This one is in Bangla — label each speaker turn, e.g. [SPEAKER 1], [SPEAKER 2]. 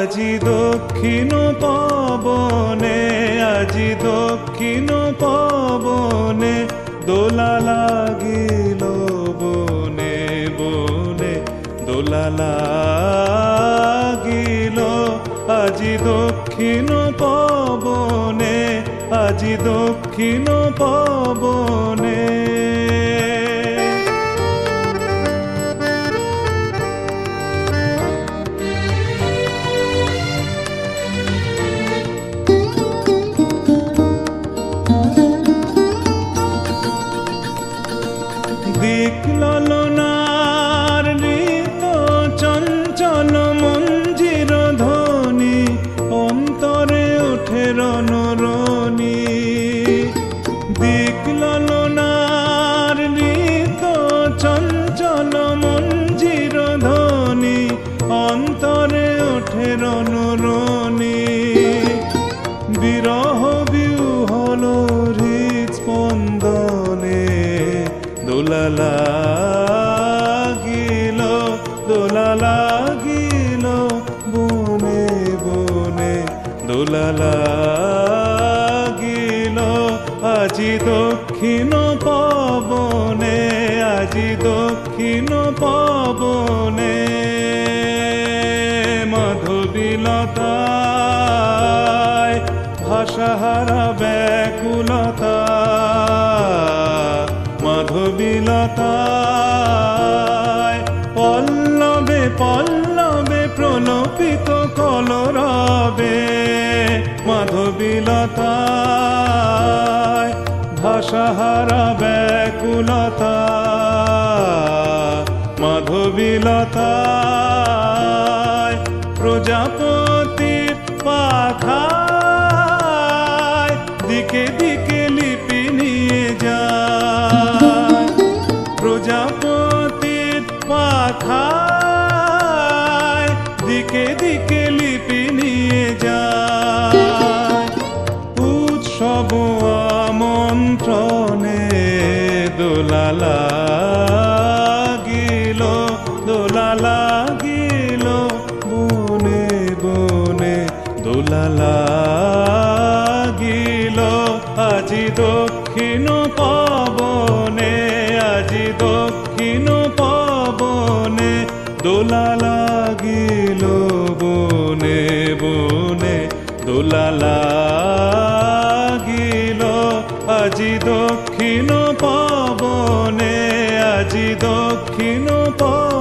[SPEAKER 1] আজি দক্ষিণ পবনে, আজি দক্ষিণ পবনে দোলা লাগিল বনে বনে, দোলা লাগিল আজি দক্ষিণ পবনে, আজি দক্ষিণ পবনে। দিক ললনার ঋত চঞ্চল মঞ্জির ধ্বনি, অন্তরে ওঠে রণরণি। দিক ললনার ঋত চঞ্চল মঞ্জির ধ্বনি, অন্তরে ওঠে রণরণি। বিরহ বিহ্বল হৃৎস্পন্দনে দোলা লাগিল, দোলা লাগিল বনে বনে, দোলা লাগিল আজি দক্ষিণ পবনে, আজি দক্ষিণ পবনে। মাধবীলতায় ভাষাহারা ব্যাকুলতা, মাধবীলতায় পল্লবে পল্লবে প্রলোপিত কলরবে, মাধবীলতায় ভাষাহারা ব্যাকুলতা, মাধবীলতায় প্রজাপতির পাখায় দিকে দিকে লিপি নিয়ে যায়, প্রজাপতির পাখায় দিকে দিকে লিপি নিয়ে যায়। উৎসব আমন্ত্রণে দোলা লাগিল, দোলা লাগিল বনে বনে, দোলা লাগিল আজি দক্ষিণ পবনে, আজি দক্ষিণ পবনে দোলা লাগিল বনে বনে, দোলা লাগিল আজি দক্ষিণ পবনে, আজি দক্ষিণ পবনে।